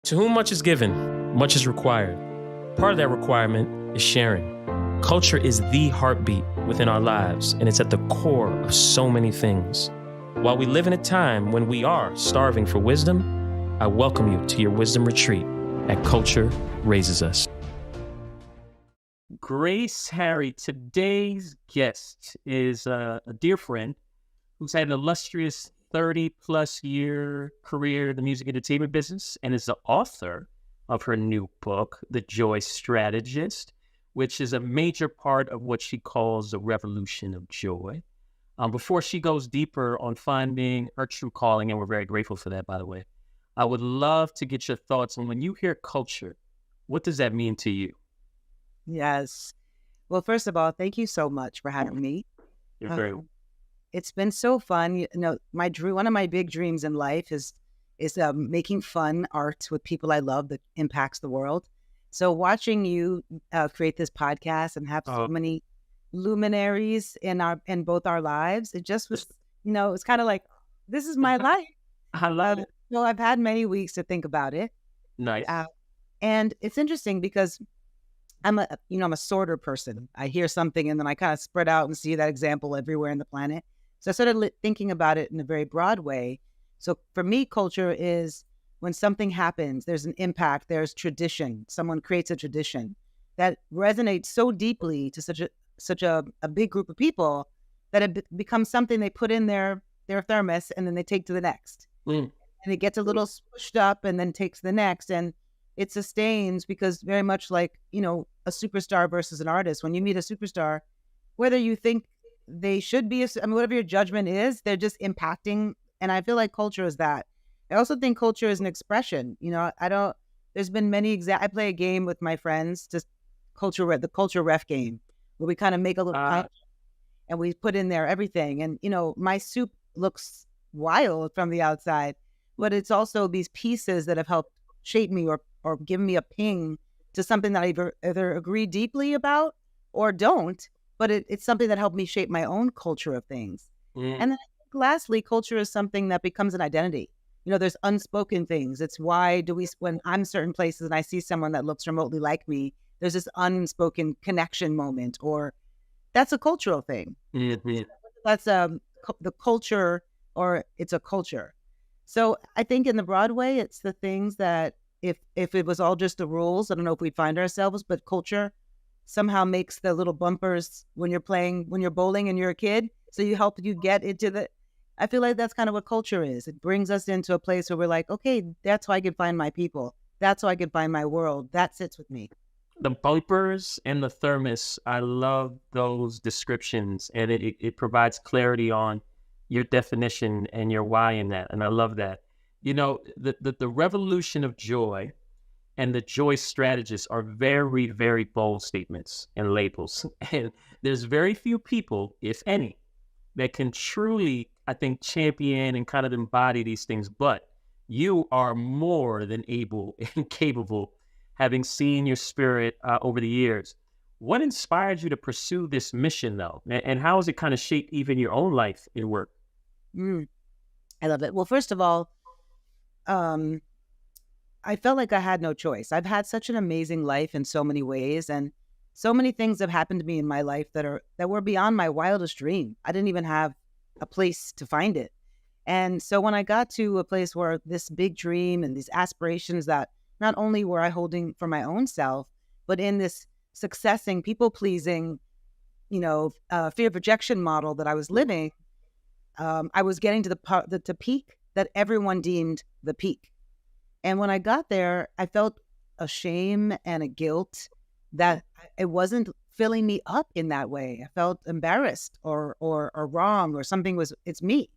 To whom much is given, much is required. Part of that requirement is sharing. Culture is the heartbeat within our lives, and it's at the core of so many things. While we live in a time when we are starving for wisdom, I welcome you to your wisdom retreat at Culture Raises Us. Grace Harry, today's guest is a dear friend who's had an illustrious 30-plus year career in the music entertainment business and is the author of her new book, The Joy Strategist, which is a major part of what she calls the revolution of joy. Before she goes deeper on finding her true calling, and we're very grateful for that, by the way, I would love to get your thoughts on when you hear culture, what does that mean to you? Yes. Well, first of all, thank you so much for having me. You're very It's been so fun. One of my big dreams in life is making fun art with people I love that impacts the world. So watching you create this podcast and have so many luminaries in both our lives, it just was, it's kind of like, this is my life. I love it. So I've had many weeks to think about it. Nice. And it's interesting because I'm a sorter person. I hear something and then I kind of spread out and see that example everywhere in the planet. So I started thinking about it in a very broad way. So for me, culture is when something happens, there's an impact, there's tradition. Someone creates a tradition that resonates so deeply to such a big group of people that it becomes something they put in their thermos and then they take to the next. And it gets a little squished up and then takes the next. And it sustains because very much like, a superstar versus an artist. When you meet a superstar, whether you think they should be, whatever your judgment is, they're just impacting. And I feel like culture is that. I also think culture is an expression. There's been many I play a game with my friends, just the culture ref game, where we kind of make a little punch and we put in there everything. And, my soup looks wild from the outside, but it's also these pieces that have helped shape me or give me a ping to something that I either agree deeply about or don't, but it's something that helped me shape my own culture of things. And then I think lastly, culture is something that becomes an identity. There's unspoken things. It's why when I'm certain places and I see someone that looks remotely like me, there's this unspoken connection moment, or that's a cultural thing. Mm-hmm. That's the culture, or it's a culture. So I think in the broad way, it's the things that if it was all just the rules, I don't know if we'd find ourselves, but culture somehow makes the little bumpers when you're bowling and you're a kid. So you get into I feel like that's kind of what culture is. It brings us into a place where we're like, okay, that's how I can find my people. That's how I can find my world. That sits with me. The bumpers and the thermos, I love those descriptions, and it provides clarity on your definition and your why in that. And I love that. The revolution of joy and the joy strategists are very, very bold statements and labels. And there's very few people, if any, that can truly, I think, champion and kind of embody these things. But you are more than able and capable, having seen your spirit over the years. What inspired you to pursue this mission, though? And how has it kind of shaped even your own life and work? I love it. Well, first of all, I felt like I had no choice. I've had such an amazing life in so many ways, and so many things have happened to me in my life that were beyond my wildest dream. I didn't even have a place to find it. And so when I got to a place where this big dream and these aspirations that not only were I holding for my own self, but in this successing, people-pleasing, fear projection model that I was living, I was getting to the peak that everyone deemed the peak. And when I got there, I felt a shame and a guilt that it wasn't filling me up in that way. I felt embarrassed or wrong, or it's me.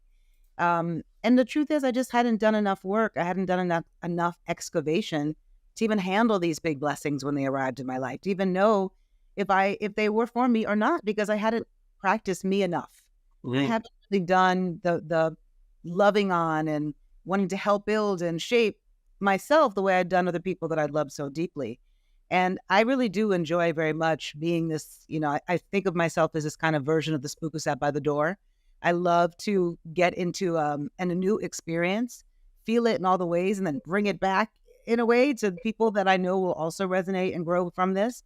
And the truth is, I just hadn't done enough work. I hadn't done enough excavation to even handle these big blessings when they arrived in my life, to even know if they were for me or not, because I hadn't practiced me enough. I haven't really done the loving on and wanting to help build and shape myself the way I'd done other people that I loved so deeply. And I really do enjoy very much being this, I think of myself as this kind of version of the spook who sat by the door. I love to get into a new experience, feel it in all the ways, and then bring it back in a way to people that I know will also resonate and grow from this.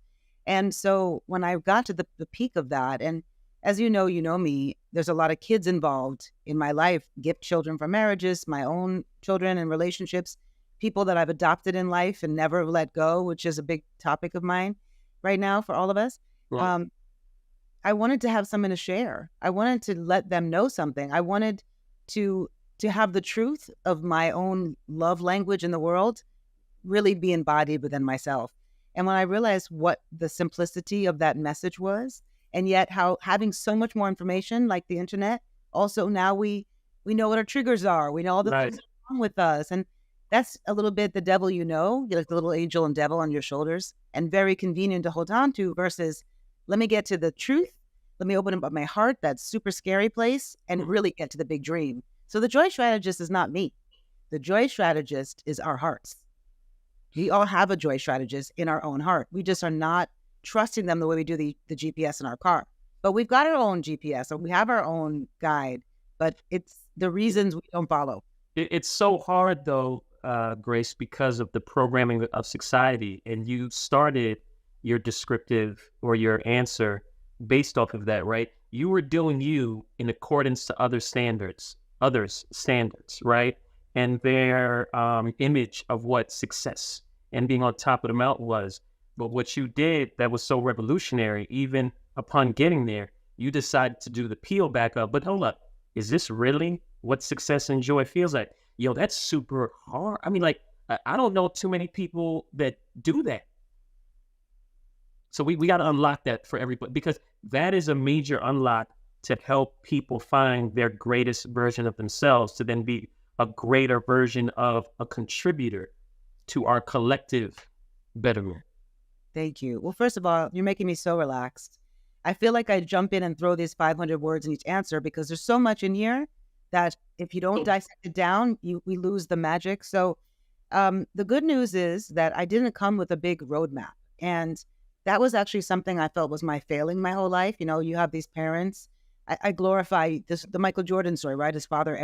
And so when I got to the peak of that, and as you know me, there's a lot of kids involved in my life, gift children from marriages, my own children and relationships, people that I've adopted in life and never let go, which is a big topic of mine right now for all of us. Right. I wanted to have something to share. I wanted to let them know something. I wanted to have the truth of my own love language in the world really be embodied within myself. And when I realized what the simplicity of that message was, and yet how having so much more information like the internet, also now we know what our triggers are. We know all the Right. things that are wrong with us. And that's a little bit the devil, like the little angel and devil on your shoulders, and very convenient to hold on to versus let me get to the truth. Let me open up my heart, that super scary place, and really get to the big dream. So the joy strategist is not me. The joy strategist is our hearts. We all have a joy strategist in our own heart. We just are not trusting them the way we do the GPS in our car. But we've got our own GPS, or we have our own guide, but it's the reasons we don't follow. It's so hard, though, Grace, because of the programming of society. And you started your descriptive or your answer based off of that, right? You were doing you in accordance to others' standards, right? And their image of what success and being on top of the mountain was. But what you did that was so revolutionary, even upon getting there, you decided to do the peel back up. But hold up, is this really what success and joy feels like? Yo, that's super hard. I mean, like, I don't know too many people that do that. So we got to unlock that for everybody, because that is a major unlock to help people find their greatest version of themselves, to then be a greater version of a contributor to our collective betterment. Thank you. Well, first of all, you're making me so relaxed. I feel like I jump in and throw these 500 words in each answer because there's so much in here that if you don't dissect it down, we lose the magic. So the good news is that I didn't come with a big roadmap. And that was actually something I felt was my failing my whole life. You have these parents. I glorify the Michael Jordan story, right? His father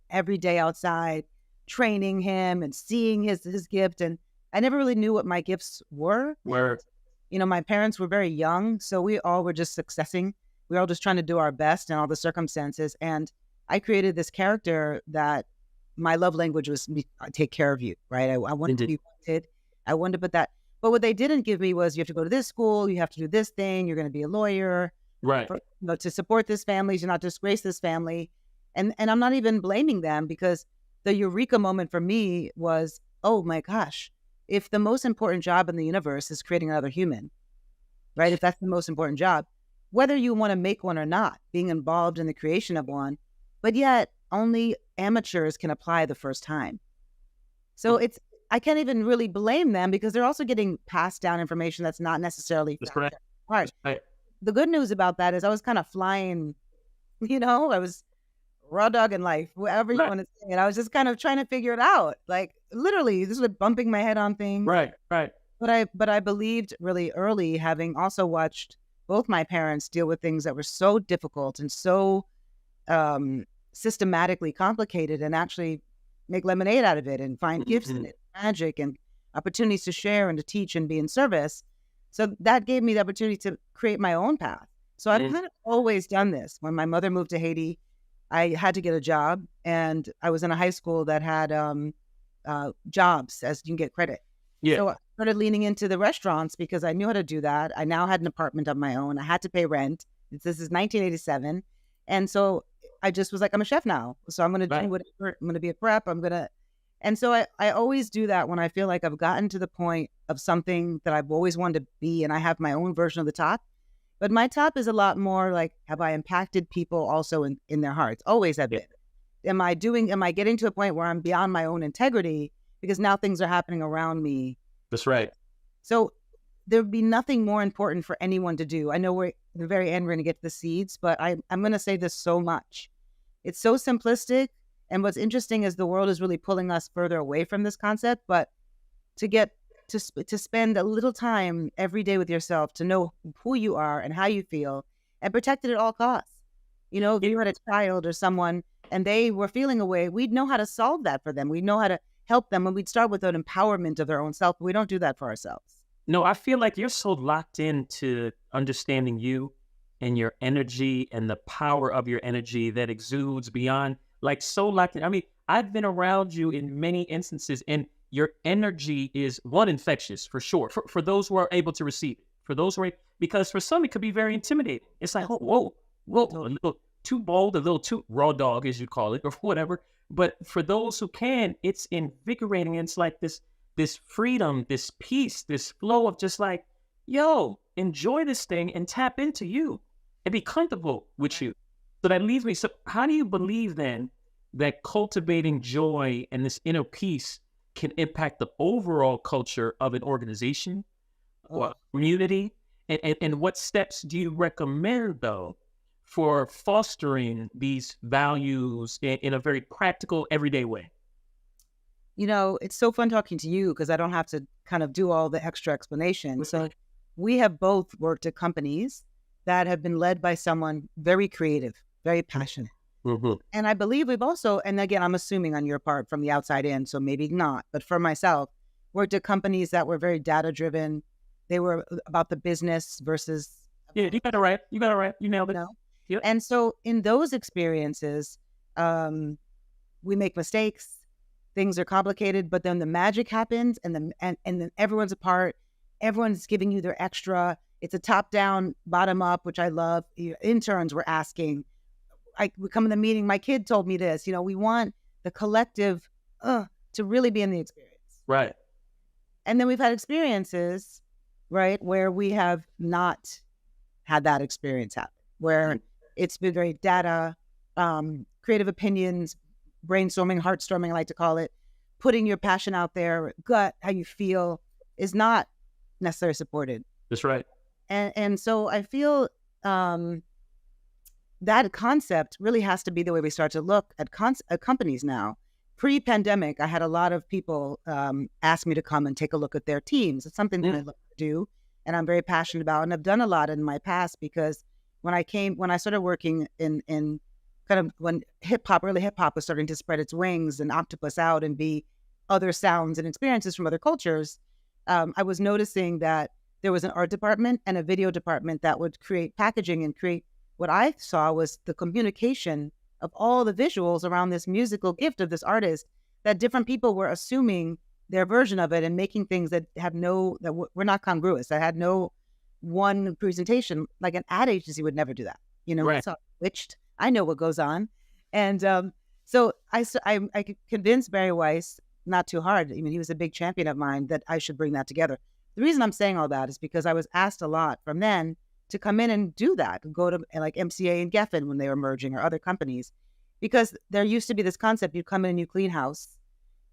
every day outside, training him and seeing his gift. And I never really knew what my gifts were. My parents were very young, so we all were just successing. We were all just trying to do our best in all the circumstances. And I created this character that my love language was take care of you, right? I wanted to be wanted. I wanted to put that. But what they didn't give me was you have to go to this school, you have to do this thing, you're going to be a lawyer, right? To support this family, to not disgrace this family. And I'm not even blaming them, because the eureka moment for me was, oh my gosh, if the most important job in the universe is creating another human, right? If that's the most important job, whether you want to make one or not, being involved in the creation of one, but yet only amateurs can apply the first time. So I can't even really blame them, because they're also getting passed down information that's not necessarily right. Right. The good news about that is I was kind of flying, I was raw dog in life, whatever you want to say. And I was just kind of trying to figure it out. Like literally, this was bumping my head on things. Right. But I believed really early, having also watched both my parents deal with things that were so difficult and so systematically complicated, and actually make lemonade out of it and find gifts in it, magic and opportunities to share and to teach and be in service. So that gave me the opportunity to create my own path. So I've kind of always done this. When my mother moved to Haiti, I had to get a job, and I was in a high school that had jobs as you can get credit. Yeah. So I started leaning into the restaurants because I knew how to do that. I now had an apartment of my own. I had to pay rent. This is 1987. And so I just was like, I'm a chef now. So I'm going to do whatever. I'm going to be a prep. And so I always do that when I feel like I've gotten to the point of something that I've always wanted to be, and I have my own version of the top. But my top is a lot more like, have I impacted people also in their hearts? Always have been. Am I getting to a point where I'm beyond my own integrity because now things are happening around me? That's right. So there'd be nothing more important for anyone to do. I know we're at the very end, we're going to get to the seeds, but I'm going to say this so much. It's so simplistic. And what's interesting is the world is really pulling us further away from this concept, but to spend a little time every day with yourself, to know who you are and how you feel, and protect it at all costs. If you had a child or someone and they were feeling a way, we'd know how to solve that for them. We'd know how to help them, when we'd start with an empowerment of their own self, we don't do that for ourselves. No, I feel like you're so locked into understanding you and your energy and the power of your energy that exudes beyond, like, so locked in. I mean, I've been around you in many instances, and your energy is one, infectious for sure. For those who are able to receive it, for those who are, because for some it could be very intimidating. It's like, whoa, a little too bold, a little too raw dog, as you call it, or whatever. But for those who can, it's invigorating. It's like this freedom, this peace, this flow of just like, yo, enjoy this thing and tap into you and be comfortable with you. So that leaves me. So how do you believe then that cultivating joy and this inner peace can impact the overall culture of an organization or a community? And what steps do you recommend, though, for fostering these values in a very practical, everyday way? You know, it's so fun talking to you because I don't have to kind of do all the extra explanation. So we have both worked at companies that have been led by someone very creative, very passionate. Mm-hmm. And I believe we've also, and again, I'm assuming on your part from the outside in, so maybe not, but for myself, worked at companies that were very data driven. They were about the business versus. Yeah, you got it right. You got it right. You nailed it. You know? Yep. And so in those experiences, we make mistakes. Things are complicated, but then the magic happens, and then everyone's a part. Everyone's giving you their extra. It's a top down, bottom up, which I love. Your interns were asking. We come in the meeting. My kid told me this. You know, we want the collective to really be in the experience, Right? And then we've had experiences, right, where we have not had that experience happen, where it's been very data, creative opinions, brainstorming, heartstorming, I like to call it, putting your passion out there, gut, how you feel, is not necessarily supported. That's right. And so I feel that concept really has to be the way we start to look at companies now. Pre-pandemic, I had a lot of people ask me to come and take a look at their teams. It's something that I love to do, and I'm very passionate about, and I've done a lot in my past, because when I started working in kind of when early hip hop was starting to spread its wings and octopus out and be other sounds and experiences from other cultures, I was noticing that there was an art department and a video department that would create packaging and create what I saw was the communication of all the visuals around this musical gift of this artist, that different people were assuming their version of it and making things that were not congruous, that had no one presentation. Like an ad agency would never do that. You know, Right. so switched. I know what goes on. And so I convinced Barry Weiss, not too hard. I mean, he was a big champion of mine, that I should bring that together. The reason I'm saying all that is because I was asked a lot from then to come in and do that, go to like MCA and Geffen when they were merging, or other companies, because there used to be this concept: you come in and you clean house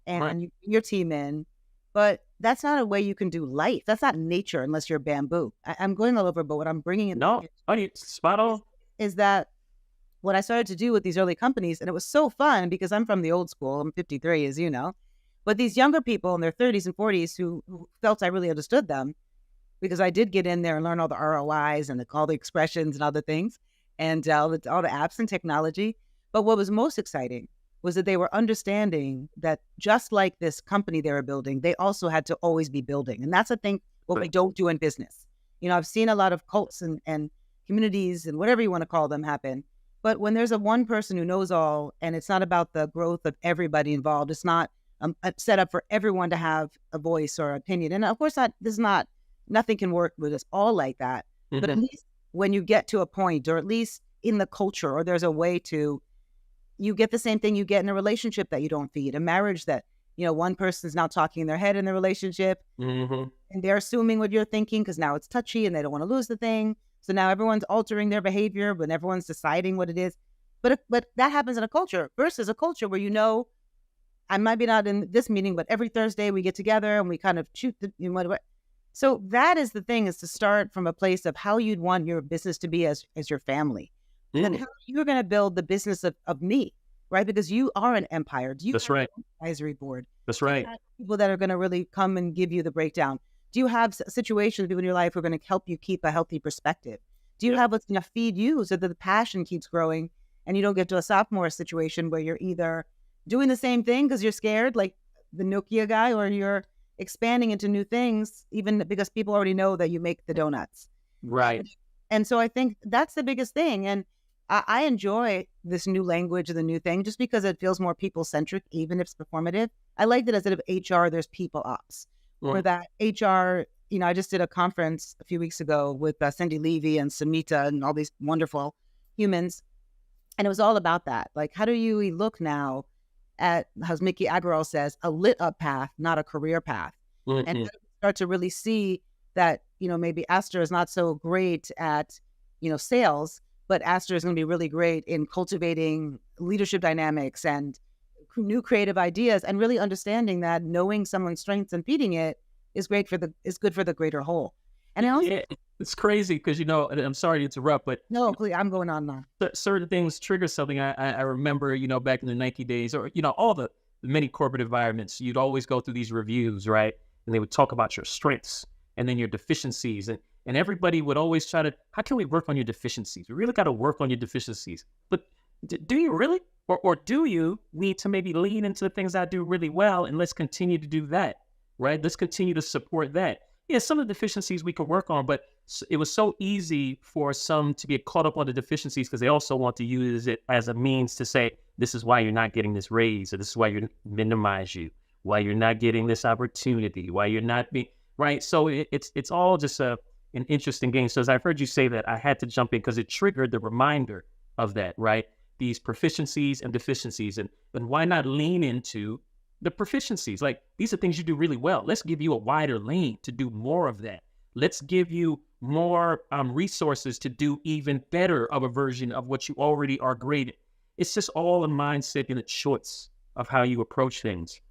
and Right. you bring your team in, but that's not a way you can do life. That's not nature unless you're bamboo. I'm going all over, but what I'm bringing in No, honey, spot on. is that what I started to do with these early companies, and it was so fun because I'm from the old school. I'm 53, as you know, but these younger people in their 30s and 40s who felt I really understood them, because I did get in there and learn all the ROIs and all the expressions and other things, and all the apps and technology. But what was most exciting was that they were understanding that just like this company they were building, they also had to always be building. And that's, I think, what we don't do in business. You know, I've seen a lot of cults and communities and whatever you want to call them happen. But when there's one person who knows all, and it's not about the growth of everybody involved, it's not set up for everyone to have a voice or opinion. And of course, nothing can work with us all like that. Mm-hmm. But at least when you get to a point, or at least in the culture, or there's a way to, you get the same thing you get in a relationship that you don't feed, a marriage that, you know, one person's now talking in their head in the relationship, Mm-hmm. and they're assuming what you're thinking because now it's touchy and they don't want to lose the thing. So now everyone's altering their behavior when everyone's deciding what it is. But that happens in a culture versus a culture where, you know, I might be not in this meeting, but every Thursday we get together and we kind of shoot what. So that is the thing, is to start from a place of how you'd want your business to be as your family. And how you're going to build the business of me, right? Because you are an empire. Do you That's have right. an advisory board? That's right. People that are going to really come and give you the breakdown. Do you have situations, people in your life who are going to help you keep a healthy perspective? Do you have what's going to feed you so that the passion keeps growing and you don't get to a sophomore situation where you're either doing the same thing because you're scared, like the Nokia guy, or you're expanding into new things, even because people already know that you make the donuts. Right. And so I think that's the biggest thing. And I enjoy this new language, the new thing, just because it feels more people centric, even if it's performative. I like that instead of HR, there's people ops, where that HR, I just did a conference a few weeks ago with Cindy Levy and Samita and all these wonderful humans. And it was all about that. Like, how do you look now at, as Mickey Agrawal says, a lit up path, not a career path? And how do you start to really see that, maybe Aster is not so great at, sales, but Aster is going to be really great in cultivating leadership dynamics and new creative ideas, and really understanding that knowing someone's strengths and feeding it is good for the greater whole. And I also, it's crazy because, I'm sorry to interrupt, but no, please, I'm going on now. Certain things trigger something. I remember, back in the Nike days, or, all the many corporate environments, you'd always go through these reviews, right? And they would talk about your strengths and then your deficiencies. And everybody would always try to, how can we work on your deficiencies? We really got to work on your deficiencies. But do you really? Or do you need to maybe lean into the things I do really well, and let's continue to do that, right? Let's continue to support that. Yeah, some of the deficiencies we can work on, but it was so easy for some to get caught up on the deficiencies because they also want to use it as a means to say, this is why you're not getting this raise, or this is why you're minimize you, why you're not getting this opportunity, why you're not being, right? So it's all just an interesting game. So as I've heard you say that, I had to jump in because it triggered the reminder of that, right? These proficiencies and deficiencies, and why not lean into the proficiencies? Like, these are things you do really well. Let's give you a wider lane to do more of that. Let's give you more resources to do even better of a version of what you already are great at. It's just all a mindset and a choice of how you approach things.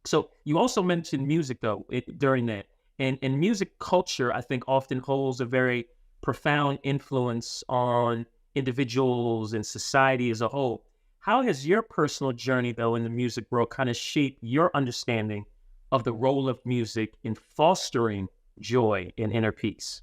So you also mentioned music, though, during that. And music culture, I think, often holds a very profound influence on individuals and society as a whole. How has your personal journey, though, in the music world kind of shaped your understanding of the role of music in fostering joy and inner peace?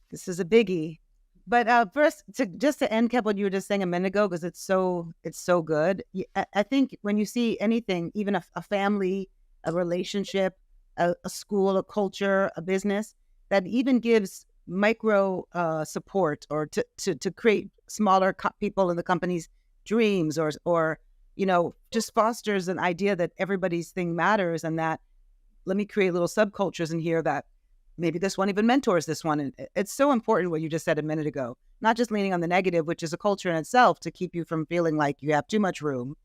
This is a biggie. But first, to end up what you were just saying a minute ago, because it's so good. I think when you see anything, even a family, a relationship, a school, a culture, a business, that even gives micro support, or to create smaller people in the company's dreams, or just fosters an idea that everybody's thing matters, and that let me create little subcultures in here that maybe this one even mentors this one. And it's so important what you just said a minute ago, not just leaning on the negative, which is a culture in itself to keep you from feeling like you have too much room.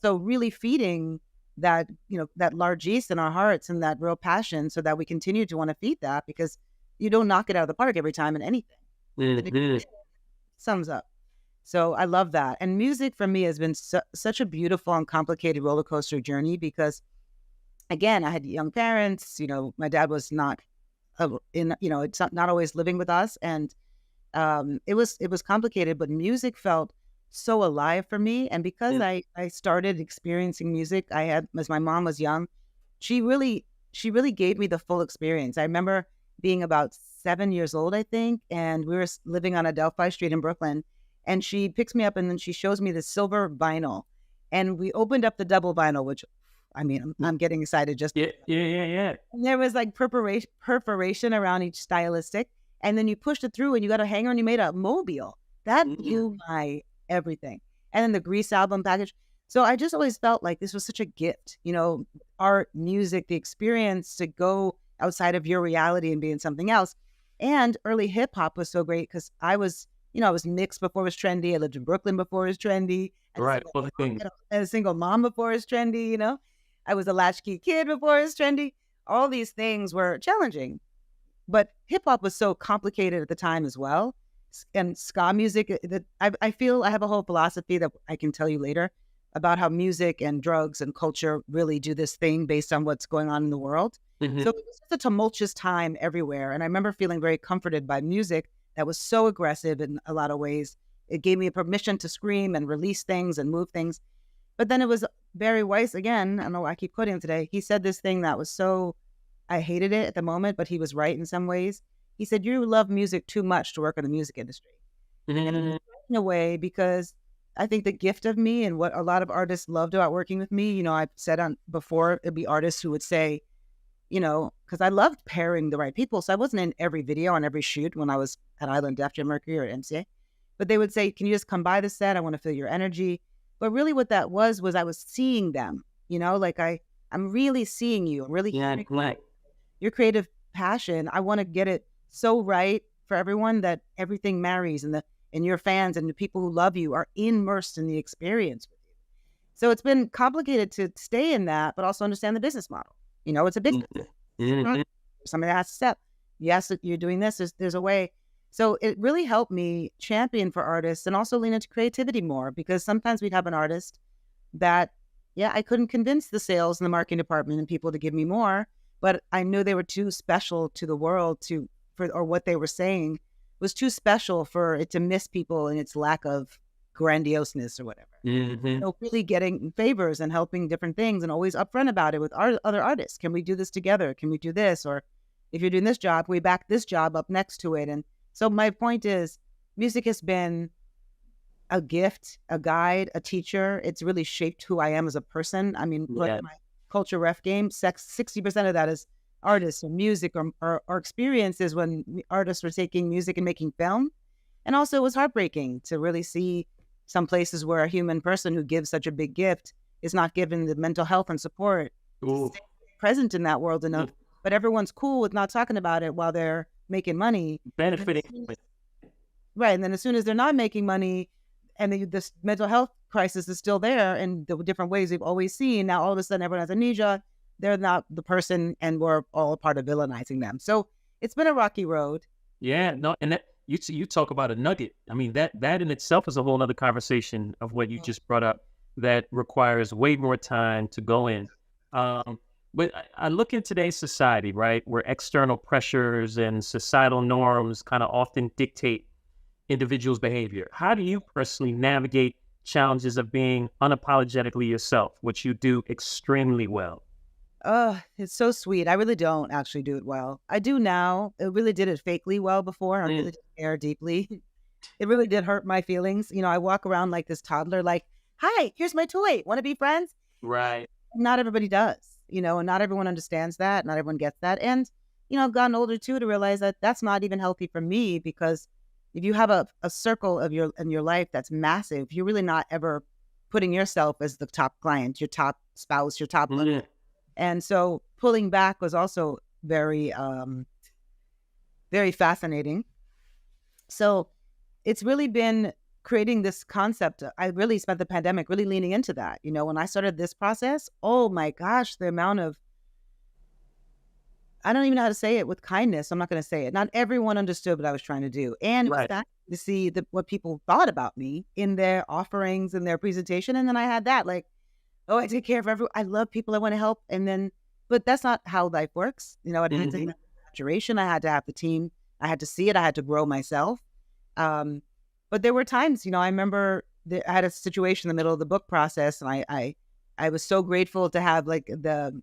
So really feeding that, that largesse in our hearts and that real passion, so that we continue to want to feed that, because you don't knock it out of the park every time in anything. Sums up. So I love that. And music for me has been such a beautiful and complicated roller coaster journey, because again, I had young parents, my dad was not it's not always living with us. And it was complicated, but music felt so alive for me. And because I started experiencing music, as my mom was young, she really gave me the full experience. I remember being about 7 years old, I think, and we were living on Adelphi Street in Brooklyn, and she picks me up and then she shows me the silver vinyl, and we opened up the double vinyl, which, I mean, I'm getting excited just. Yeah. And there was like perforation around each stylistic, and then you pushed it through and you got a hanger and you made a mobile. That blew my everything. And then the Grease album package. So I just always felt like this was such a gift, art, music, the experience to go outside of your reality and be in something else. And early hip hop was so great because I was mixed before it was trendy. I lived in Brooklyn before it was trendy. Right. As a single mom before it was trendy, I was a latchkey kid before it was trendy. All these things were challenging, but hip hop was so complicated at the time as well. And ska music, that I feel I have a whole philosophy that I can tell you later about how music and drugs and culture really do this thing based on what's going on in the world. So it was just a tumultuous time everywhere. And I remember feeling very comforted by music that was so aggressive in a lot of ways. It gave me a permission to scream and release things and move things. But then it was Barry Weiss, again, I know I keep quoting him today. He said this thing that was I hated it at the moment, but he was right in some ways. He said, you love music too much to work in the music industry. And in a way, because I think the gift of me and what a lot of artists loved about working with me, I've said on before, it'd be artists who would say, because I loved pairing the right people. So I wasn't in every video on every shoot when I was at Island Def Jam Mercury or at MCA, but they would say, can you just come by the set? I want to feel your energy. But really what that was I was seeing them, like I'm really seeing you. I'm really hearing your creative passion. I want to get it so right for everyone that everything marries, and your fans and the people who love you are immersed in the experience with you. So it's been complicated to stay in that, but also understand the business model. It's a business. Somebody has to step. Yes, you're doing this. There's a way. So it really helped me champion for artists and also lean into creativity more, because sometimes we'd have an artist that, I couldn't convince the sales and the marketing department and people to give me more, but I knew they were too special to the world or what they were saying was too special for it to miss people in its lack of grandioseness or whatever. So really getting favors and helping different things and always upfront about it with other artists. Can we do this together? Can we do this? Or if you're doing this job, we back this job up next to it. And so my point is, music has been a gift, a guide, a teacher. It's really shaped who I am as a person. I mean, my culture ref game, 60% of that is artists or music or experiences when artists were taking music and making film. And also it was heartbreaking to really see some places where a human person who gives such a big gift is not given the mental health and support to stay present in that world enough. But everyone's cool with not talking about it while they're making money. Benefiting. Right. And then as soon as they're not making money and this mental health crisis is still there in the different ways we've always seen, now all of a sudden everyone has amnesia. They're not the person, and we're all a part of villainizing them. So it's been a rocky road. Yeah, no, and that you talk about a nugget. I mean, that in itself is a whole other conversation of what you just brought up that requires way more time to go in. But I look in today's society, right, where external pressures and societal norms kind of often dictate individuals' behavior. How do you personally navigate challenges of being unapologetically yourself, which you do extremely well? It's so sweet. I really don't actually do it well. I do now. It really did it fakely well before. I really did care deeply. It really did hurt my feelings. I walk around like this toddler, like, hi, here's my toy. Want to be friends? Right. Not everybody does, and not everyone understands that. Not everyone gets that. And, I've gotten older too to realize that that's not even healthy for me, because if you have a circle in your life that's massive, you're really not ever putting yourself as the top client, your top spouse, your top leader. And so pulling back was also very, very fascinating. So it's really been creating this concept. I really spent the pandemic really leaning into that. When I started this process, oh my gosh, the amount of, I don't even know how to say it with kindness. I'm not going to say it. Not everyone understood what I was trying to do. And it was fascinating to see what people thought about me in their offerings and their presentation. And then I had that, like, oh, I take care of everyone. I love people. I want to help. But that's not how life works. I had to take maturation. I had to have the team. I had to see it. I had to grow myself. But there were times, I remember I had a situation in the middle of the book process, and I was so grateful to have like the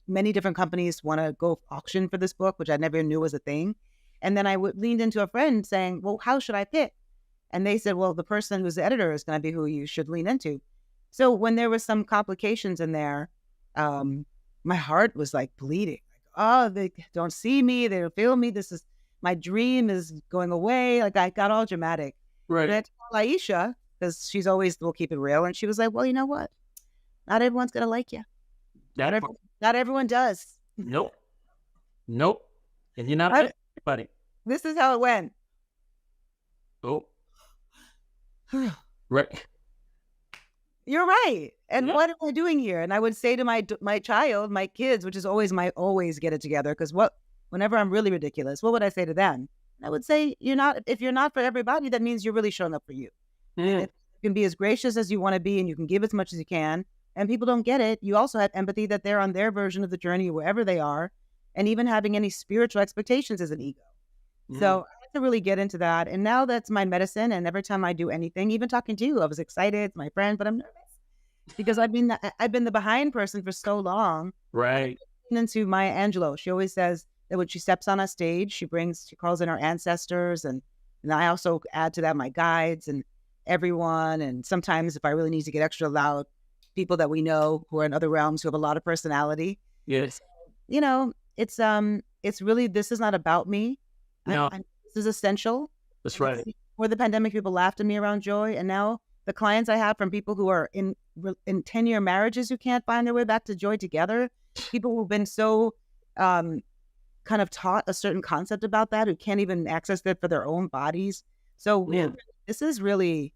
many different companies want to go auction for this book, which I never knew was a thing. And then I leaned into a friend saying, well, how should I pick? And they said, well, the person who's the editor is going to be who you should lean into. So when there was some complications in there, my heart was like bleeding. Like, oh, they don't see me. They don't feel me. My dream is going away. Like I got all dramatic. Right. But I told Aisha, because she's always will keep it real. And she was like, well, you know what? Not everyone's going to like you. Not everyone does. Nope. And you're not everybody. This is how it went. Oh. Right. You're right. And what am I doing here? And I would say to my child, my kids, which is always get it together. Because whenever I'm really ridiculous, what would I say to them? I would say, if you're not for everybody, that means you're really showing up for you. And if you can be as gracious as you want to be, and you can give as much as you can, and people don't get it, you also have empathy that they're on their version of the journey, wherever they are. And even having any spiritual expectations is an ego. So I had to really get into that. And now that's my medicine. And every time I do anything, even talking to you, I was excited, my friend, but I'm nervous because I've been the behind person for so long. Right. Into Maya Angelou, she always says that when she steps on a stage, she calls in her ancestors. And I also add to that my guides. And everyone. And sometimes if I really need to get extra loud, people that we know who are in other realms who have a lot of personality. Yes. You know, it's really, this is not about me. No, This is essential. that's right. Before the pandemic, people laughed at me around joy. And now the clients I have from people who are in 10-year marriages who can't find their way back to joy together, people who've been so kind of taught a certain concept about that, who can't even access it for their own bodies. So this is really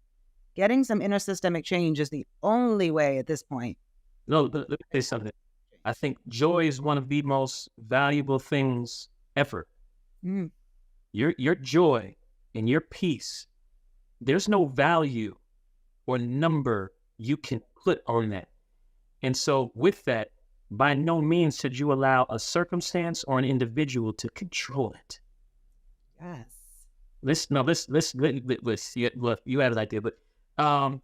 getting some inner systemic change is the only way at this point. No, let me say something. I think joy is one of the most valuable things ever. Mm. Your joy and your peace, there's no value or number you can put on that. And so with that, by no means should you allow a circumstance or an individual to control it. Yes. You had an idea, but I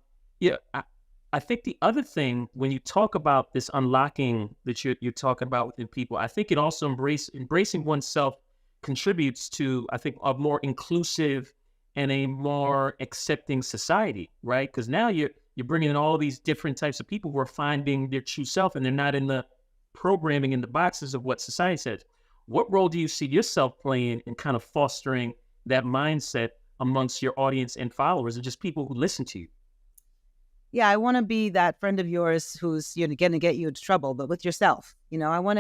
think the other thing when you talk about this unlocking that you're talking about within people, I think it also embracing oneself contributes to, I think, a more inclusive and a more accepting society, right? Because now you're bringing in all these different types of people who are finding their true self, and they're not in the programming in the boxes of what society says. What role do you see yourself playing in kind of fostering that mindset amongst your audience and followers and just people who listen to you? Yeah, I want to be that friend of yours who's going to get you into trouble, but with yourself. I want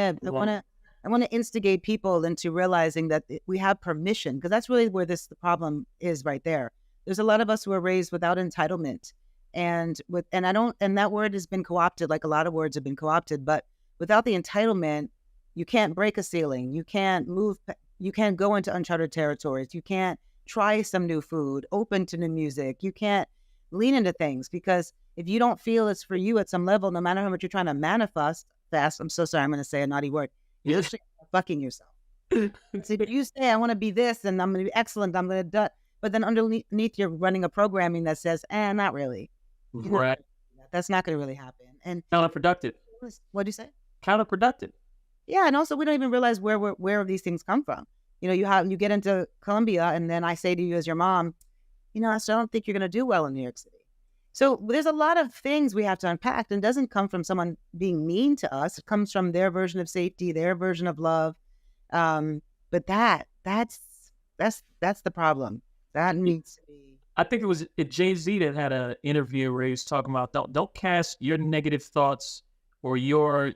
to instigate people into realizing that we have permission, because that's really where the problem is right there. There's a lot of us who are raised without entitlement, and that word has been co-opted, like a lot of words have been co-opted, but without the entitlement, you can't break a ceiling. You can't move. You can't go into uncharted territories. You can't try some new food, open to new music. You can't lean into things, because if you don't feel it's for you at some level, no matter how much you're trying to manifest, I'm so sorry, I'm going to say a naughty word. You're just fucking yourself. So if you say, I want to be this and I'm going to be excellent, I'm going to do, but then underneath you're running a programming that says, not really. Right. That's not going to really happen. And counterproductive. What do you say? Counterproductive. Yeah, and also we don't even realize where these things come from. You get into Colombia, and then I say to you as your mom, I don't think you're going to do well in New York City. So there's a lot of things we have to unpack, and it doesn't come from someone being mean to us. It comes from their version of safety, their version of love. But that's the problem. That needs to be. I think it was Jay-Z that had an interview where he was talking about don't cast your negative thoughts or your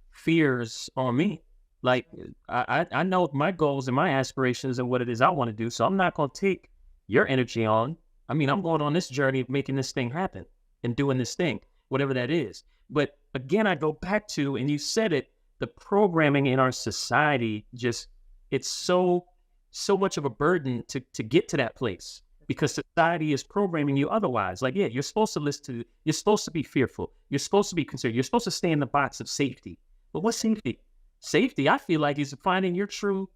fears on me. Like I know my goals and my aspirations and what it is I want to do, so I'm not going to take your energy on. I mean, I'm going on this journey of making this thing happen and doing this thing, whatever that is. But again, I go back to, and you said it, the programming in our society, it's so much of a burden to get to that place, because society is programming you otherwise. Like, yeah, you're supposed to be fearful. You're supposed to be concerned. You're supposed to stay in the box of safety. But what's safety? Safety, I feel like, is finding your true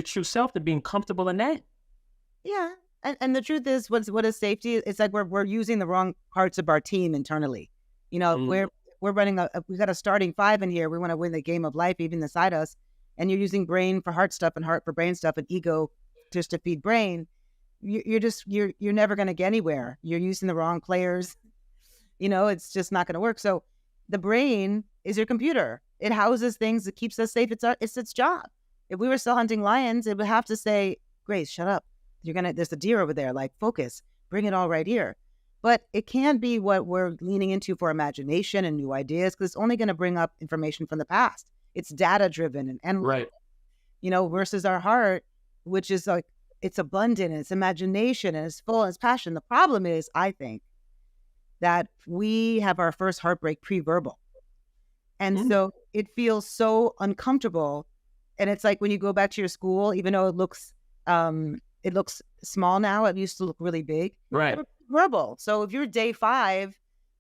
self and being comfortable in that. Yeah. And the truth is, what is safety? It's like we're using the wrong parts of our team internally. We're running we got a starting five in here. We want to win the game of life, even inside us. And you're using brain for heart stuff and heart for brain stuff and ego just to feed brain. You're never going to get anywhere. You're using the wrong players. It's just not going to work. So the brain is your computer. It houses things. It keeps us safe. It's its job. If we were still hunting lions, it would have to say, Grace, shut up. There's a deer over there, like, focus, bring it all right here. But it can't be what we're leaning into for imagination and new ideas, because it's only going to bring up information from the past. It's data driven and right. Versus our heart, which is like, it's abundant and it's imagination and it's full and it's passion. The problem is, I think, that we have our first heartbreak pre-verbal. And so it feels so uncomfortable. And it's like when you go back to your school, even though it looks small now, it used to look really big. Right. Verbal. So if you're day 5,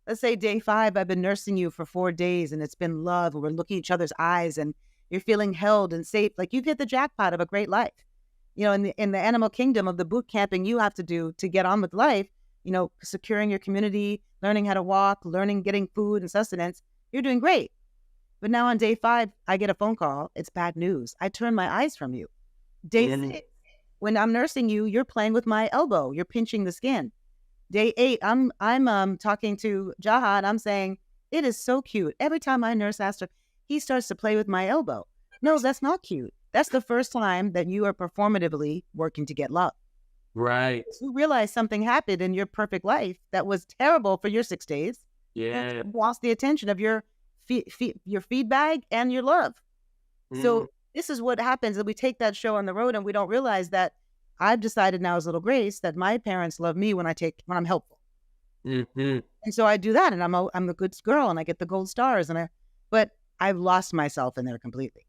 let's say day 5, I've been nursing you for 4 days and it's been love, and we're looking each other's eyes and you're feeling held and safe. Like, you've hit the jackpot of a great life. In the animal kingdom of the boot camping you have to do to get on with life, securing your community, learning how to walk, getting food and sustenance, you're doing great. But now on day 5, I get a phone call. It's bad news. I turn my eyes from you. Day 6, when I'm nursing you, you're playing with my elbow. You're pinching the skin. Day 8, I'm talking to Jaha and I'm saying, it is so cute. Every time my nurse asks her, he starts to play with my elbow. No, that's not cute. That's the first time that you are performatively working to get love. Right. You realize something happened in your perfect life that was terrible for your 6 days. Yeah. You lost the attention of your your feedback and your love. So this is what happens, that we take that show on the road and we don't realize that I've decided now as little Grace that my parents love me when I'm helpful. Mm-hmm. And so I do that, and I'm a good girl, and I get the gold stars, but I've lost myself in there completely.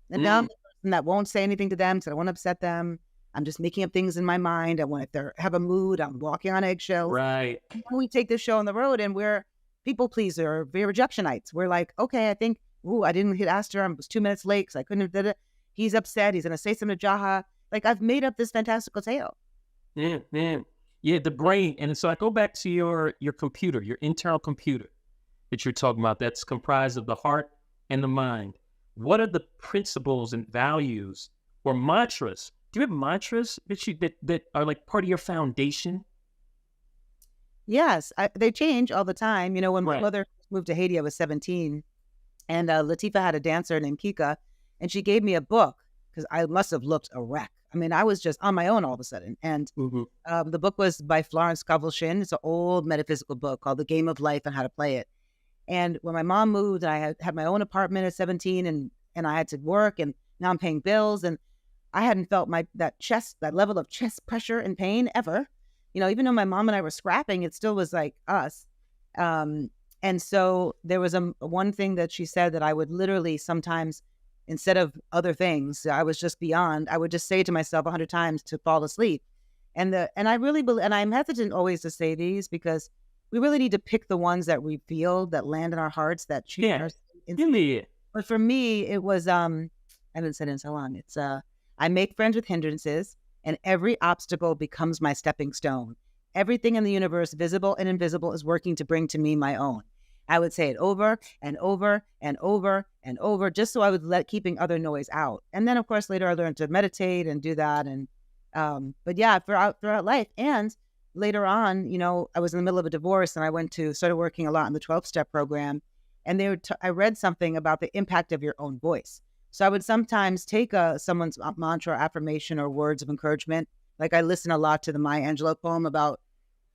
And now I'm the person that won't say anything to them, so I won't upset them. I'm just making up things in my mind. If they have a mood, I'm walking on eggshells. Right. When we take this show on the road, and we're people pleaser, we're rejectionites. We're like, okay, I think, I didn't hit Aster. I was 2 minutes late because I couldn't have did it. He's upset. He's gonna say something to Jaha. Like, I've made up this fantastical tale. Yeah, man. Yeah, the brain. And so I go back to your computer, your internal computer that you're talking about, that's comprised of the heart and the mind. What are the principles and values or mantras? Do you have mantras that are like part of your foundation? Yes, they change all the time. When my Right. mother moved to Haiti, I was 17, and Latifa had a dancer named Kika, and she gave me a book because I must have looked a wreck. I mean, I was just on my own all of a sudden. And the book was by Florence Scovel Shinn. It's an old metaphysical book called The Game of Life and How to Play It. And when my mom moved, I had my own apartment at 17, and I had to work, and now I'm paying bills, and I hadn't felt that level of chest pressure and pain ever. Even though my mom and I were scrapping, it still was like us. And so there was one thing that she said that I would literally sometimes, instead of other things, I was just beyond. I would just say to myself 100 times to fall asleep. And I really believe, and I'm hesitant always to say these because we really need to pick the ones that we feel that land in our hearts that change our. Yeah. But for me, it was I haven't said it in so long. It's I make friends with hindrances, and every obstacle becomes my stepping stone. Everything in the universe, visible and invisible, is working to bring to me my own. I would say it over and over and over and over, just so I would keeping other noise out. And then, of course, later I learned to meditate and do that. And but yeah, throughout life, and later on, I was in the middle of a divorce, and I started working a lot in the 12-step program, and I read something about the impact of your own voice. So I would sometimes take someone's mantra, affirmation, or words of encouragement. Like, I listen a lot to the Maya Angelou poem about,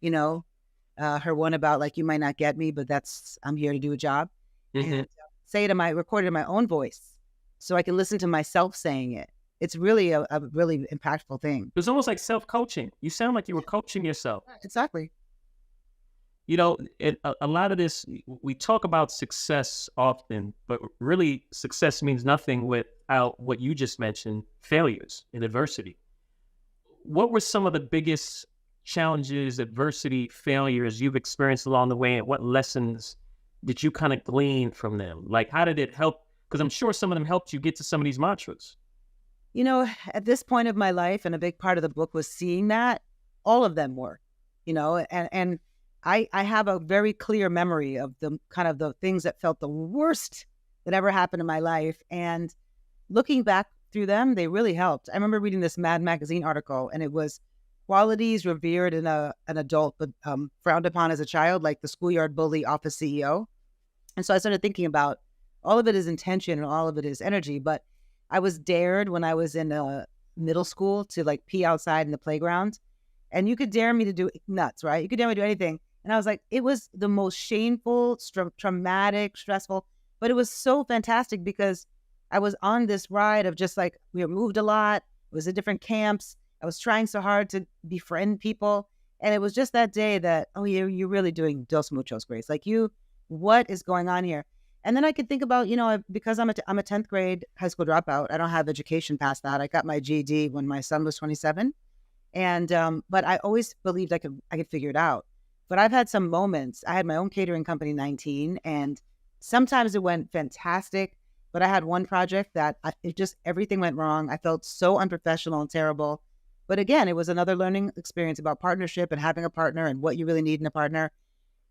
her one about, like, you might not get me, but I'm here to do a job. And record it in my own voice so I can listen to myself saying it. It's really a really impactful thing. It was almost like self-coaching. You sound like you were coaching yourself. Exactly. A lot of this, we talk about success often, but really success means nothing without what you just mentioned, failures and adversity. What were some of the biggest challenges, adversity, failures you've experienced along the way, and what lessons did you kind of glean from them? Like, how did it help? Because I'm sure some of them helped you get to some of these mantras. At this point of my life, and a big part of the book was seeing that all of them were, and I have a very clear memory of the things that felt the worst that ever happened in my life. And looking back through them, they really helped. I remember reading this Mad Magazine article, and it was qualities revered in an adult, but frowned upon as a child, like the schoolyard bully, office CEO. And so I started thinking about all of it is intention and all of it is energy. But I was dared when I was in middle school to, like, pee outside in the playground. And you could dare me to do nuts, right? You could dare me to do anything. And I was like, it was the most shameful, traumatic, stressful, but it was so fantastic because I was on this ride of just, like, we moved a lot. It was at different camps. I was trying so hard to befriend people. And it was just that day that, oh, you're really doing Dos Muchos, Grace. Like, what is going on here? And then I could think about, because I'm a 10th grade high school dropout, I don't have education past that. I got my GED when my son was 27. And, but I always believed I could figure it out. But I've had some moments. I had my own catering company, 19, and sometimes it went fantastic. But I had one project that everything went wrong. I felt so unprofessional and terrible. But again, it was another learning experience about partnership and having a partner and what you really need in a partner.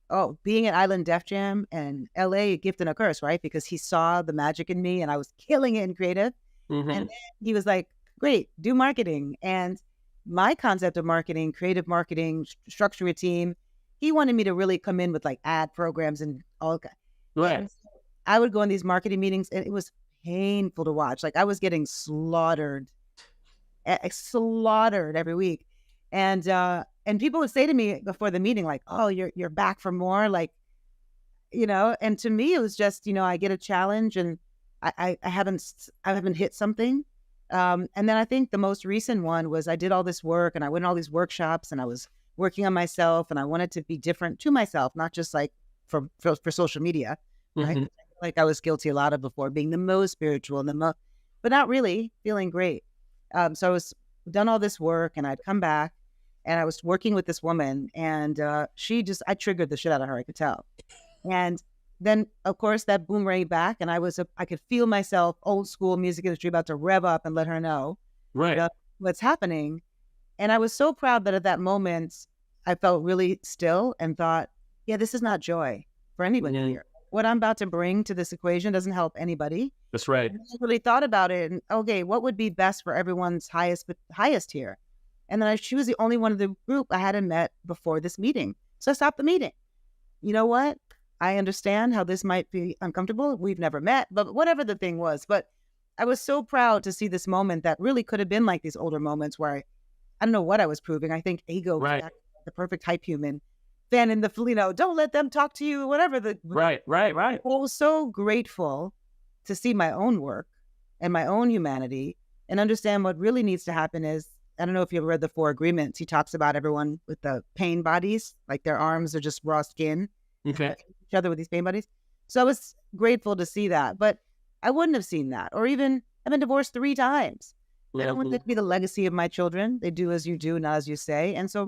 Oh, being at Island Def Jam and LA, a gift and a curse, right? Because he saw the magic in me and I was killing it in creative. And then he was like, great, do marketing. And my concept of marketing, creative marketing, structure a team. He wanted me to really come in with like ad programs and all that. Right. And so I would go in these marketing meetings and it was painful to watch. Like I was getting slaughtered every week. And people would say to me before the meeting, like, "Oh, you're back for more," like, And to me, it was just, I get a challenge, and I haven't hit something. And then I think the most recent one was I did all this work, and I went to all these workshops, and I was working on myself, and I wanted to be different to myself, not just like for social media, right? Mm-hmm. Like I was guilty a lot of before, being the most spiritual and but not really feeling great. So I was done all this work, and I'd come back, and I was working with this woman, and I triggered the shit out of her. I could tell. And then, of course, that boomerang back, and I could feel myself, old school music industry, about to rev up and let her know Right. what's happening. And I was so proud that at that moment, I felt really still and thought, yeah, this is not joy for anybody here. What I'm about to bring to this equation doesn't help anybody. That's right. And I really thought about it, and okay, what would be best for everyone's highest here? And then she was the only one of the group I hadn't met before this meeting. So I stopped the meeting. You know what? I understand how this might be uncomfortable. We've never met, but whatever the thing was. But I was so proud to see this moment that really could have been like these older moments where I don't know what I was proving. I think ego was the perfect hype human. Fan in the, don't let them talk to you, whatever the. Right. But I was so grateful to see my own work and my own humanity and understand what really needs to happen is, I don't know if you've read the 4 Agreements. He talks about everyone with the pain bodies, like their arms are just raw skin. Okay. Each other with these pain bodies. So I was grateful to see that, but I wouldn't have seen that. Or even, I've been divorced 3 times. I don't want that to be the legacy of my children. They do as you do, not as you say. And so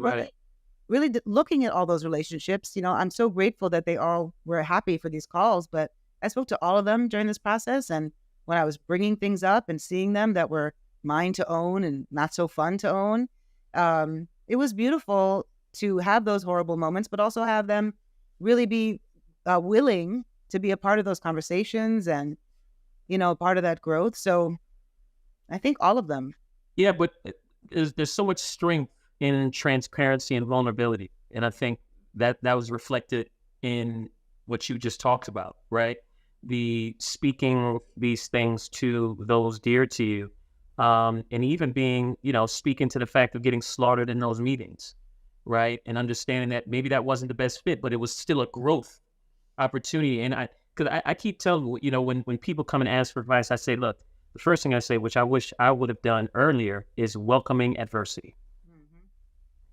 really looking at all those relationships, I'm so grateful that they all were happy for these calls, but I spoke to all of them during this process. And when I was bringing things up and seeing them that were mine to own and not so fun to own, it was beautiful to have those horrible moments, but also have them really be willing to be a part of those conversations and, part of that growth. So I think all of them. Yeah, but there's so much strength in transparency and vulnerability. And I think that was reflected in what you just talked about, right? The speaking these things to those dear to you, and even being, speaking to the fact of getting slaughtered in those meetings, right? And understanding that maybe that wasn't the best fit, but it was still a growth opportunity. And because I keep telling, when people come and ask for advice, I say, look, the first thing I say, which I wish I would have done earlier, is welcoming adversity. Mm-hmm.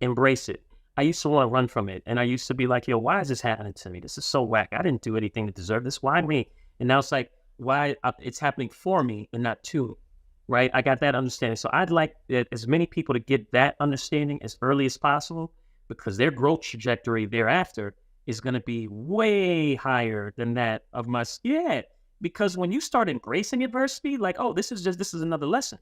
Embrace it. I used to want to run from it. And I used to be like, yo, why is this happening to me? This is so whack. I didn't do anything to deserve this. Why me? And now it's like, why it's happening for me and not to me, right? I got that understanding. So I'd like as many people to get that understanding as early as possible, because their growth trajectory thereafter is going to be way higher than that of my, because when you start embracing adversity, like, oh, this is another lesson.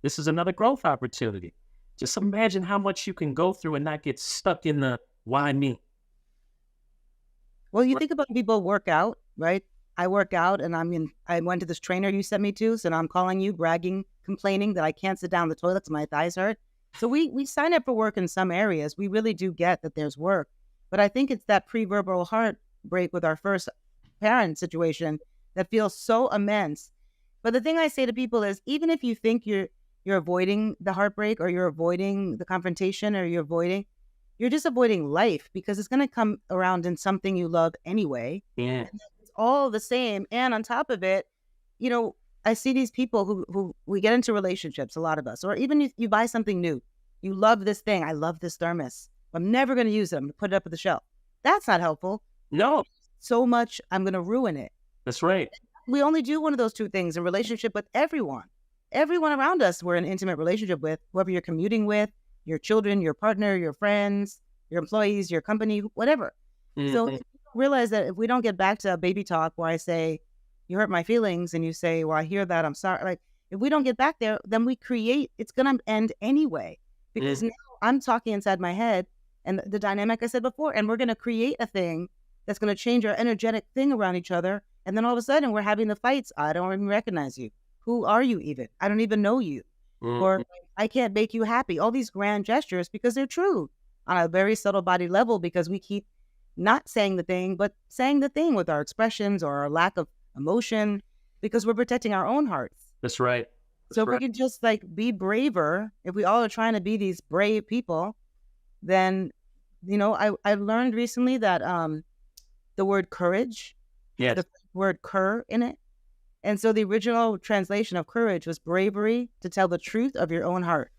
This is another growth opportunity. Just imagine how much you can go through and not get stuck in the why me. Well, you think about people work out, right? I work out and I went to this trainer you sent me to. So now I'm calling you, bragging, complaining that I can't sit down in the toilet because my thighs hurt. So we sign up for work in some areas. We really do get that there's work. But I think it's that pre-verbal heartbreak with our first parent situation that feels so immense. But the thing I say to people is, even if you think you're avoiding the heartbreak, or you're avoiding the confrontation, or you're just avoiding life, because it's going to come around in something you love anyway. Yeah. It's all the same. And on top of it, I see these people who we get into relationships, a lot of us, or even if you buy something new, you love this thing. I love this thermos. I'm never going to use them. Put it up at the shelf. That's not helpful. No. So much, I'm going to ruin it. That's right. We only do one of those 2 things in relationship with everyone. Everyone around us, we're in an intimate relationship with, whoever you're commuting with, your children, your partner, your friends, your employees, your company, whatever. Mm-hmm. So realize that if we don't get back to baby talk where I say, you hurt my feelings, and you say, well, I hear that, I'm sorry. Like, if we don't get back there, then it's going to end anyway. Because now I'm talking inside my head, and the dynamic I said before, and we're going to create a thing that's going to change our energetic thing around each other. And then all of a sudden we're having the fights. I don't even recognize you. Who are you even? I don't even know you. or I can't make you happy. All these grand gestures because they're true on a very subtle body level because we keep not saying the thing, but saying the thing with our expressions or our lack of emotion because we're protecting our own hearts. That's right. So if we can just like be braver, if we all are trying to be these brave people, then, I learned recently that the word courage, Yes. the word cur in it. And so the original translation of courage was bravery to tell the truth of your own heart.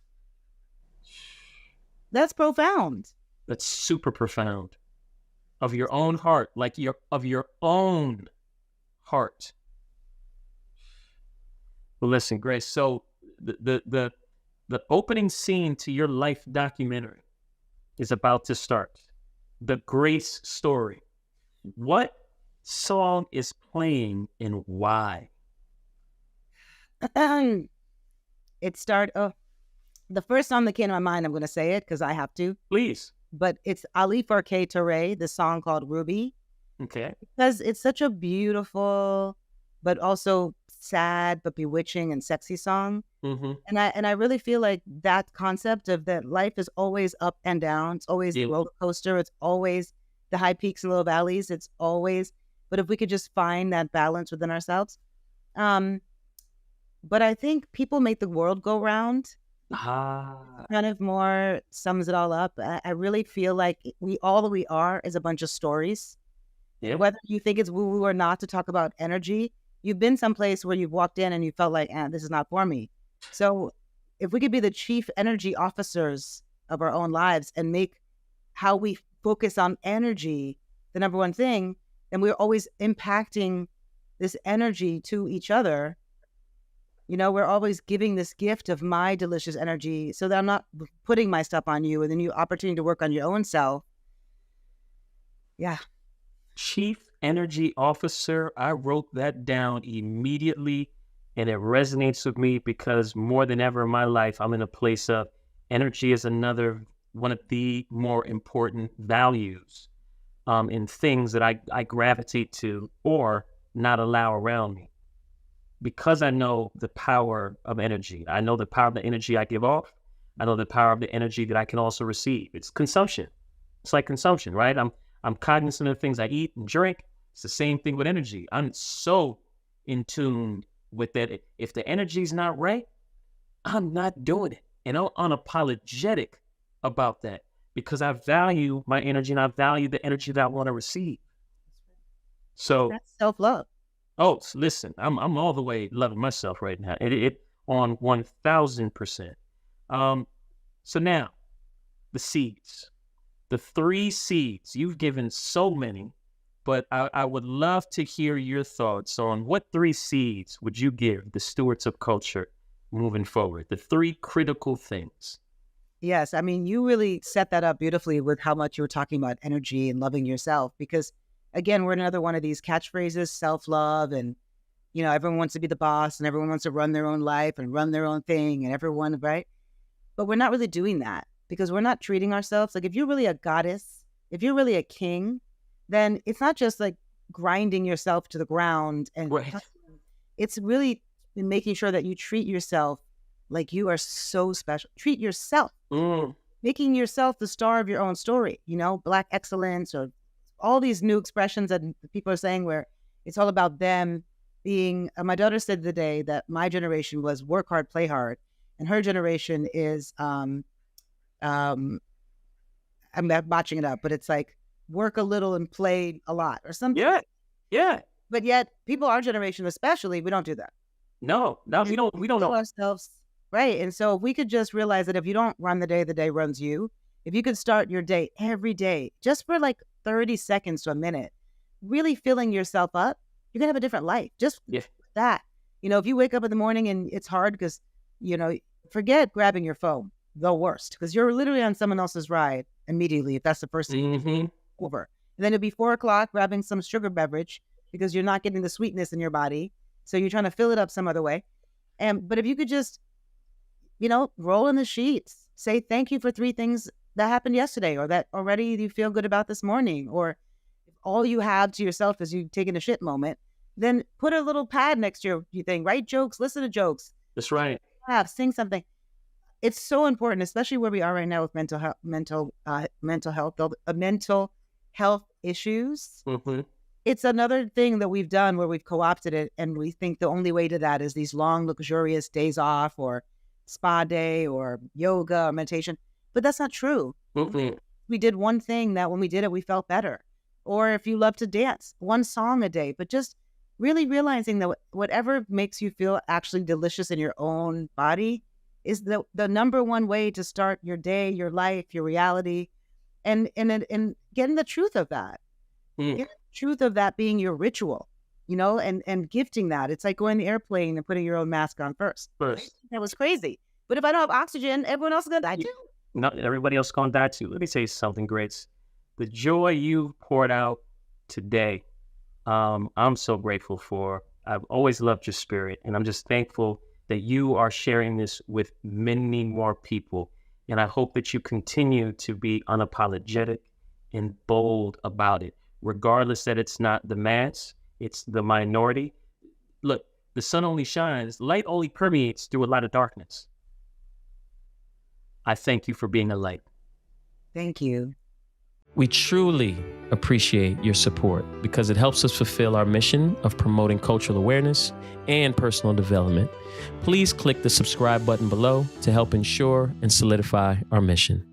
That's profound. That's super profound. Of your own heart, like of your own heart. Well, listen, Grace. So the opening scene to your life documentary is about to start. The Grace story. What song is playing and why? The first song that came to my mind, I'm going to say it because I have to. Please. But it's Ali Farke Touré, the song called Ruby. Okay. Because it's such a beautiful, but also sad, but bewitching and sexy song. Mm-hmm. And I really feel like that concept of that life is always up and down. It's always a roller coaster. It's always the high peaks and low valleys. It's always, but if we could just find that balance within ourselves. But I think people make the world go round. Kind of more sums it all up. I really feel like we are is a bunch of stories. Yep. Whether you think it's woo-woo or not to talk about energy, you've been someplace where you've walked in and you felt like, this is not for me. So if we could be the chief energy officers of our own lives and make how we focus on energy the number one thing, then we're always impacting this energy to each other. We're always giving this gift of my delicious energy so that I'm not putting my stuff on you and then you opportunity to work on your own self. Yeah. Chief Energy Officer. I wrote that down immediately and it resonates with me because more than ever in my life, I'm in a place of energy is another one of the more important values in things that I gravitate to or not allow around me. Because I know the power of energy. I know the power of the energy I give off. I know the power of the energy that I can also receive. It's consumption. It's like consumption, right? I'm cognizant of the things I eat and drink. It's the same thing with energy. I'm so in tune with that. If the energy's not right, I'm not doing it. And I'm unapologetic about that because I value my energy and I value the energy that I want to receive. So that's self-love. Oh, listen, I'm all the way loving myself right now. It on 1,000%. So now, the seeds, the 3 seeds. You've given so many, but I would love to hear your thoughts on what 3 seeds would you give the stewards of culture moving forward? The 3 critical things. Yes, I mean, you really set that up beautifully with how much you were talking about energy and loving yourself because again, we're another one of these catchphrases, self-love, and, everyone wants to be the boss and everyone wants to run their own life and run their own thing and everyone, right? But we're not really doing that because we're not treating ourselves. Like if you're really a goddess, if you're really a king, then it's not just like grinding yourself to the ground. And it's really making sure that you treat yourself like you are so special. Treat yourself, making yourself the star of your own story, Black excellence or all these new expressions that people are saying where it's all about them being, my daughter said the day that my generation was work hard, play hard. And her generation is, I'm botching it up, but it's like work a little and play a lot or something. Yeah. But yet people, our generation especially, we don't do that. No, we don't know ourselves. Right. And so if we could just realize that if you don't run the day runs you. If you could start your day every day, just for like 30 seconds to a minute, really filling yourself up, you're going to have a different life. Just that. If you wake up in the morning and it's hard because, forget grabbing your phone, the worst, because you're literally on someone else's ride immediately if that's the first thing over. And then it'll be 4 o'clock grabbing some sugar beverage because you're not getting the sweetness in your body. So you're trying to fill it up some other way. But if you could just, roll in the sheets, say thank you for 3 things that happened yesterday or that already you feel good about this morning, or if all you have to yourself is you taking a shit moment, then put a little pad next to your thing, write jokes, listen to jokes. That's right. Sing something. it's so important, especially where we are right now with mental health issues. Mm-hmm. It's another thing that we've done where we've co-opted it, and we think the only way to that is these long, luxurious days off, or spa day, or yoga, or meditation. But that's not true. Mm-hmm. We did one thing that when we did it, we felt better. Or if you love to dance, one song a day, but just really realizing that whatever makes you feel actually delicious in your own body is the number one way to start your day, your life, your reality, and getting the truth of that. Getting the truth of that being your ritual, and gifting that. It's like going on the airplane and putting your own mask on first. That was crazy. But if I don't have oxygen, everyone else is going to die too. Not everybody else going to die too. Let me say something, Grace. The joy you poured out today, I'm so grateful for. I've always loved your spirit, and I'm just thankful that you are sharing this with many more people. And I hope that you continue to be unapologetic and bold about it, regardless that it's not the mass, it's the minority. Look, the sun only shines, light only permeates through a lot of darkness. I thank you for being a light. Thank you. We truly appreciate your support because it helps us fulfill our mission of promoting cultural awareness and personal development. Please click the subscribe button below to help ensure and solidify our mission.